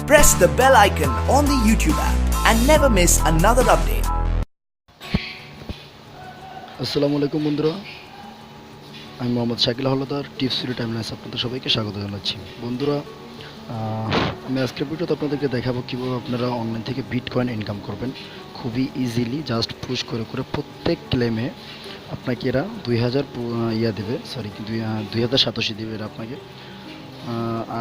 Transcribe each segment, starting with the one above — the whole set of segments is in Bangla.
press the bell icon on the YouTube app and never miss another update. আসসালামু আলাইকুম বন্ধুরা, আমি Mohammad Shakil Howlader tips free timelines আপনাদের সবাইকে স্বাগত জানাচ্ছি। বন্ধুরা, আমি আজকের ভিডিওতে আপনাদেরকে দেখাবো কীভাবে আপনারা অনলাইন থেকে বিটকয়েন ইনকাম করবেন খুবই ইজিলি। জাস্ট পুশ করে করে প্রত্যেক ক্লেমে আপনাকে এরা 2000 দেবে, 2087 দেবে এরা আপনাকে।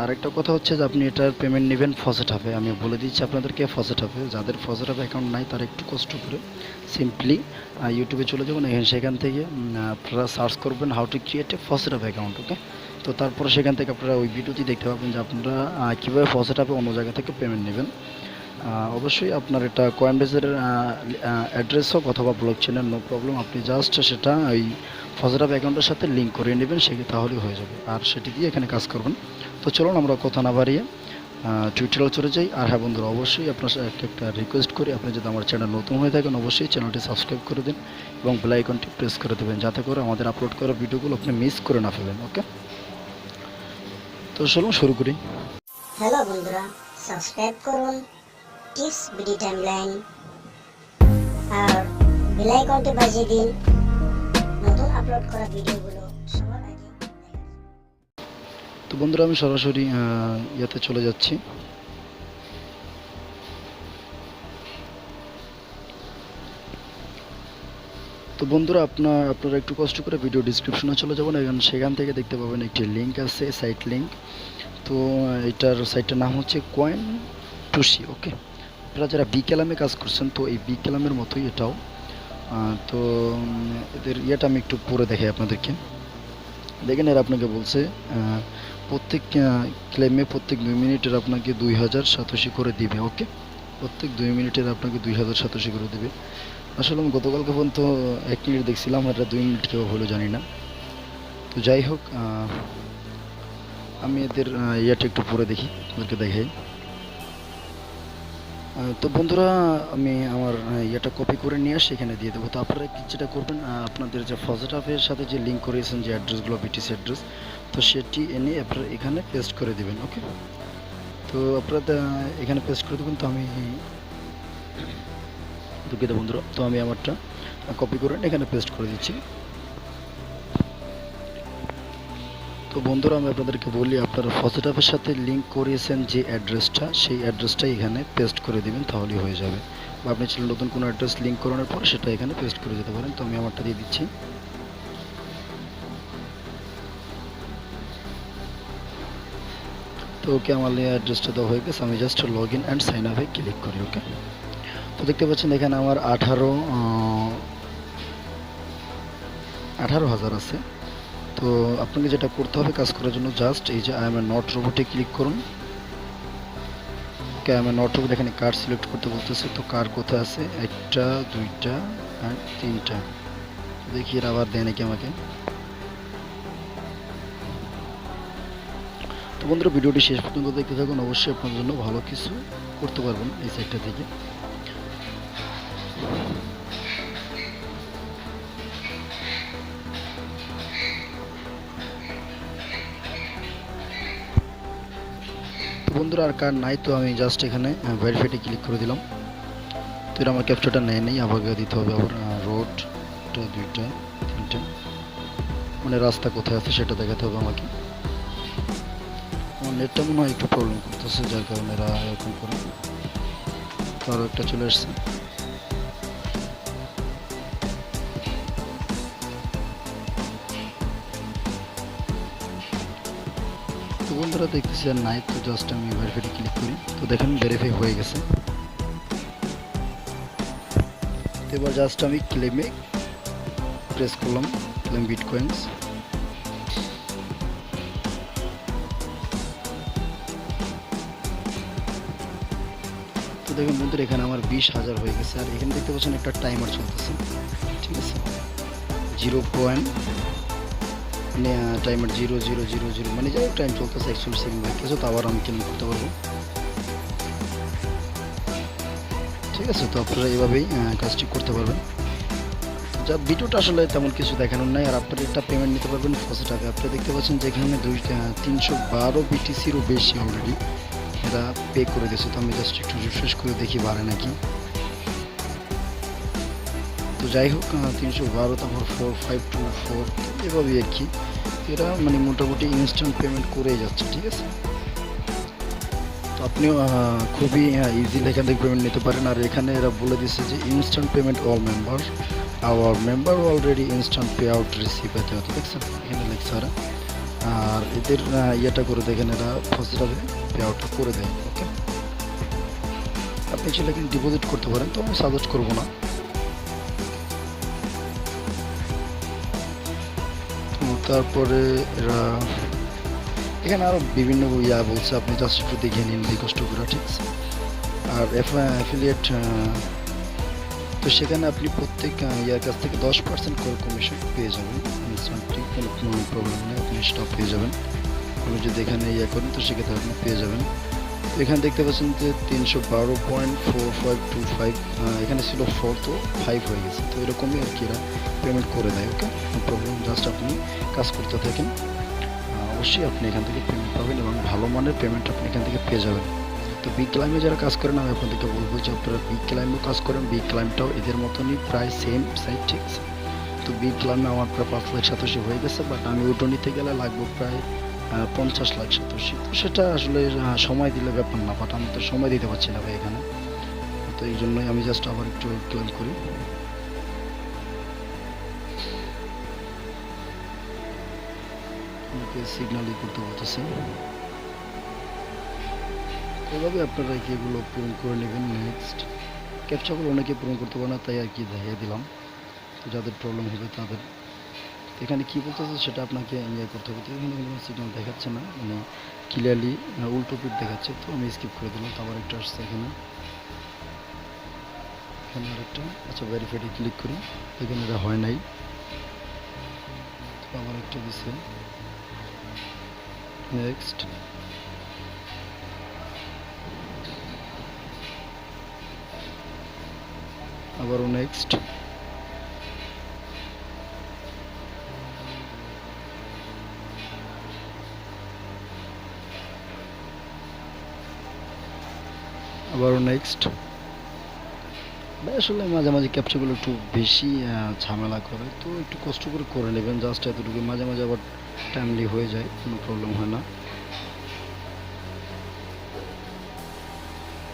আর একটা কথা হচ্ছে যে আপনি এটার পেমেন্ট নেবেন ফসেট হাবে। আমি বলে দিচ্ছি আপনাদেরকে ফসেট হাবে। যাদের ফসেট হাবে অ্যাকাউন্ট নাই তারা একটু কষ্ট করে সিম্পলি ইউটিউবে চলে যাবেন, সেখান থেকে আপনারা সার্চ করবেন how to create a faucet hub account. Okay, তো তারপরে সেখান থেকে আপনারা ওই ভিডিওটি দেখতে পাবেন যে আপনারা কীভাবে ফসেট হাবে অন্য জায়গা থেকে পেমেন্ট নেবেন। অবশ্যই আপনার এটা কয়েনবেজের অ্যাড্রেস হোক অথবা ব্লক চেনের, নো প্রবলেম। আপনি জাস্ট সেটা ওই ফসেট হাব অ্যাকাউন্টের সাথে লিঙ্ক করে নেবেন, তাহলেই হয়ে যাবে। আর সেটি দিয়ে এখানে কাজ করবেন। তো চলুন আমরা কথা না বাড়িয়ে টিউটোরিয়াল চলে যাই। আর হ্যাঁ বন্ধুরা, অবশ্যই আপনার একটা রিকোয়েস্ট করি, আপনি যদি আমার চ্যানেল নতুন হয়ে থাকেন অবশ্যই চ্যানেলটি সাবস্ক্রাইব করে দিন এবং বেল আইকনটি প্রেস করে দেবেন, যাতে করে আমাদের আপলোড করা ভিডিওগুলো আপনি মিস করে না ফেলেন। ওকে, তো চলুন শুরু করি। হ্যালো বন্ধুরা, সাবস্ক্রাইব করুন টিপস বিডি টাইমলাইন আর বেল আইকনটি বাজিয়ে দিন নতুন আপলোড করা ভিডিওগুলো সবার আগে দেখার জন্য। তো বন্ধুরা, আমি সরাসরি ইয়াতে চলে যাচ্ছি। তো বন্ধুরা, আপনারা একটু কষ্ট করে ভিডিও ডিসক্রিপশনে চলে যাবেন, সেখান থেকে দেখতে পাবেন একটি লিঙ্ক আছে, সাইট লিঙ্ক। তো এটার সাইটের নাম হচ্ছে কয়েন টুসি। ওকে, আপনারা যারা বিকেলামে কাজ করছেন তো এই বিকেলামের মতোই এটাও। তো এদের ইয়েটা আমি একটু পরে দেখাই আপনাদেরকে। দেখেন, এরা আপনাকে বলছে প্রত্যেক ক্লেমে প্রত্যেক 2 মিনিটের আপনাকে 2087 করে দিবে। ওকে, প্রত্যেক 2 মিনিটের আপনাকে 2087 করে দিবে। আসলে আমি গতকালকে পর্যন্ত 1 মিনিট দেখছিলাম, এটা 2 মিনিট কেউ হলো জানি না। তো যাই হোক, আমি এদের ইয়েটা একটু পরে দেখি, আপনাদেরকে দেখাই। তো বন্ধুরা, আমি আমার ইয়েটা কপি করে নিয়ে আসি, এখানে দিয়ে দেবো। তো আপনারা যেটা করবেন, আপনাদের যে ফসেট হাবের সাথে যে লিঙ্ক করেছেন যে অ্যাড্রেসগুলো, বিটিসি অ্যাড্রেস, তো সেটি এনে আপনারা এখানে পেস্ট করে দেবেন। ওকে, তো আপনারা এখানে পেস্ট করে দেবেন। তো আমি দুঃখিত বন্ধুরা, তো আমি আমারটা কপি করে এখানে পেস্ট করে দিচ্ছি। তো বন্ধুরা, আমি আপনাদেরকে বলি, আপনারা ফসেট হাবের সাথে লিঙ্ক করিয়েছেন যে অ্যাড্রেসটা, সেই অ্যাড্রেসটাই এখানে পেস্ট করে দিবেন, তাহলেই হয়ে যাবে। বা আপনি চাইলে নতুন কোনো অ্যাড্রেস লিঙ্ক করানোর পর সেটা এখানে পেস্ট করে দিতে পারেন। তো আমি আমারটা দিয়ে দিচ্ছি। তো ওকে, আমার অ্যাড্রেসটা দেওয়া হয়ে গেছে। আমি just log in and sign আপে ক্লিক করি। ওকে, তো দেখতে পাচ্ছেন এখানে আমার 18,000 আছে। তো আপনাকে যেটা করতে হবে কাজ করার জন্য, জাস্ট এই যে আই এম এ নট রোবটে ক্লিক করুন। Okay, I am a not robot, এখানে কার সিলেক্ট করতে বলতেছে। তো কার কোথায় আছে? 1টা 2টা আর 3টা। দেখি এর আবার দেয় নাকি আমাকে। তো বন্ধুরা, ভিডিওটি শেষ পর্যন্ত দেখতে থাকুন, অবশ্যই আপনার জন্য ভালো কিছু করতে পারবেন এই সাইটটা থেকে। তো বন্ধুরা, আর কার নাই, তো আমি জাস্ট এখানে ভেরিফাইতে ক্লিক করে দিলাম। তো এটা আমার ক্যাপচারটা নেই, আবার দিতে হবে। আবার রোডটা 2টা 3টা, মানে রাস্তা কোথায় আছে সেটা দেখাতে হবে আমাকে। আমার নেটটা মনে হয় একটু প্রবলেম করতেছে, যার কারণে এরা এরকম করে। তো আরও একটা চলে আসছে। তো বন্ধুরা, দেখতেছি আর নাই, তো জাস্ট আমি ভেরিফাইতে ক্লিক করি। তো দেখেন ভেরিফাই হয়ে গেছে। তো এবার জাস্ট আমি ক্লেমে প্রেস করলাম, ক্লেম বিটকয়েন্স। তো দেখুন বন্ধুরা, এখানে আমার 20,000 হয়ে গেছে। আর এখানে দেখতে পাচ্ছেন একটা টাইমার চলতেছে, ঠিক আছে, 0 পয়েন্ট মানে টাইমার 0000, মানে যাই টাইম চলতেছে 41 সেকেন্ড বাকি আছে। তো আবার আমি ক্লেম করতে পারবো, ঠিক আছে। তো আপনারা এইভাবেই কাজটি করতে পারবেন। যা ভিডিওটা আসলে তেমন কিছু দেখানোর নাই। আর আপনারা একটা পেমেন্ট নিতে পারবেন ফসেট হাবে। আপনারা দেখতে পাচ্ছেন যে এখানে 312 বিটিসিরও বেশি অলরেডি এরা পে করে দিয়েছে। তো আমি জাস্ট একটু রিফ্রেশ করে দেখি বাড়ে নাকি। তো যাই হোক 312, তারপর 4524 এভাবেই আর কি। এরা মানে মোটামুটি ইনস্ট্যান্ট পেমেন্ট করেই যাচ্ছে, ঠিক আছে। তো আপনিও খুবই ইজিলি এখান থেকে পেমেন্ট নিতে পারেন। আর এখানে এরা বলে দিচ্ছে যে instant payment all member, our member already instant pay out receive পেতে হতো, দেখছেন এখানে লিখছে ওরা। আর এদের ইয়েটা করে দেখেন, এরা ফার্স্টভাবে পে আউটটা করে দেয়। ওকে, আপনি সেটা কিন্তু ডিপোজিট করতে পারেন, তো আমি সাজেস্ট করবো না। তো তারপরে এরা এখানে আরও বিভিন্ন বলছে, আপনি জাস্ট একটু দেখে নিন রিকোয়েস্ট করে, ঠিক আছে। আর অ্যাফিলিয়েট, তো সেখানে আপনি প্রত্যেক ইয়ার কাছ থেকে 10% করে কমিশন পেয়ে যাবেন ইনস্ট্যান্টলি, কোনো প্রবলেম নেই, আপনি সেটা পেয়ে যাবেন। আপনি যদি এখানে করেন তো সেক্ষেত্রে আপনি পেয়ে যাবেন। তো এখানে দেখতে পাচ্ছেন যে 312.4525, এখানে ছিল 4, তো 5 হয়ে গেছে। তো এরকমই আর কি এরা পেমেন্ট করে দেয়। ওকে, নো প্রবলেম, জাস্ট আপনি কাজ করতে থাকেন, অবশ্যই আপনি এখান থেকে পেমেন্ট পাবেন এবং ভালো মানের পেমেন্ট আপনি এখান থেকে পেয়ে যাবেন। তো বিগ ক্লাইমে যারা কাজ করেন, আমি আপনাদেরকে বলবো যে আপনারা বিগ ক্লাইমেও কাজ করেন। বিগ ক্লাইমটাও এদের মতনই প্রায় সেম সাইজ, ঠিক আছে। তো বিগ ক্লাইমে আমার প্রায় 5,87,000 হয়ে গেছে, বাট আমি ওটা নিতে গেলে লাগবে প্রায় 50,87,000। তো সেটা আসলে সময় দিলে ব্যাপার না, বাট আমি তো সময় দিতে পারছি না ভাই এখানে। তো এই জন্যই আমি জাস্ট আবার একটু ক্লেম করি। সিগন্যালই করতে বলতেছি। এভাবে আপনারা কি এগুলো পূরণ করে নেবেন। নেক্সট ক্যাপচাগুলো অনেকে পূরণ করতে পারে না, তাই আর কি দেখিয়ে দিলাম। তো যাদের প্রবলেম হবে তাদের। এখানে কী বলতেছে সেটা আপনাকে করতে হবে। তো এখানে কোনো সিগন্যাল দেখাচ্ছে না, মানে ক্লিয়ারলি উল্টো পিঠ দেখাচ্ছে। তো আমি স্কিপ করে দিলাম। তো আবার একটা আসছে এখানে, এখানে আরেকটা। আচ্ছা, ভেরিফাইডে ক্লিক করি, এখানে এটা হয় নাই। তো আবার একটা দিচ্ছে, নেক্সট। আবারও নেক্সট। আবারও নেক্সট। আসলে মাঝে মাঝে ক্যাপচাগুলো একটু বেশি ঝামেলা করে, তো একটু কষ্ট করে করে নেবেন, জাস্ট এতটুকু। মাঝে মাঝে আবার টাইমলি হয়ে যায়, কোনো প্রবলেম হয় না।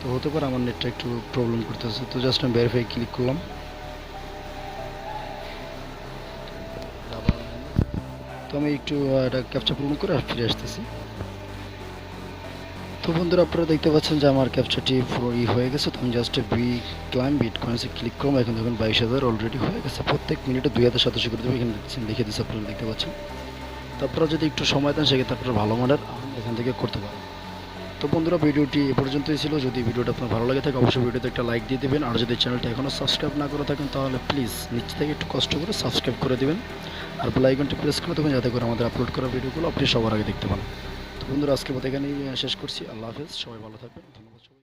তো হতে পারে আমার নেটটা একটু প্রবলেম করতেছে। তো জাস্ট আমি ভেরিফাই ক্লিক করলাম। তো আমি একটু এটা ক্যাপচা পূরণ করে ফিরে আসতেছি। তো বন্ধুরা, আপনারা দেখতে পাচ্ছেন যে আমার ক্যাপচারটি পুরো হয়ে গেছে। তো আমি জাস্ট ক্লাইম বিটকয়েন্সে ক্লিক করবো। এখন দেখুন 22,000 অলরেডি হয়ে গেছে। প্রত্যেক মিনিটে 2,700 করে দেবো, এখানে লিখে দিচ্ছে, আপনারা দেখতে পাচ্ছেন। তারপরে যদি একটু সময় দেন সেক্ষেত্রে আপনারা ভালো মানের এখান থেকে করতে পারেন। তো বন্ধুরা, ভিডিওটি এ পর্যন্তই ছিল। যদি ভিডিওটা আপনার ভালো লাগে থাকে অবশ্যই ভিডিওতে একটা লাইক দিয়ে দেবেন। আর যদি চ্যানেলটা এখনও সাবস্ক্রাইব না করে থাকেন তাহলে প্লিজ নিচ থেকে একটু কষ্ট করে সাবস্ক্রাইব করে দেবেন। আর বেল আইকনটি প্রেস করে দেবেন, যাতে করে আমাদের আপলোড করা ভিডিওগুলো আপনি সবার আগে দেখতে পান। তো বন্ধুরা, আজকের মতো এখানেই শেষ করছি। আল্লাহ হাফেজ, সবাই ভালো থাকবেন, ধন্যবাদ।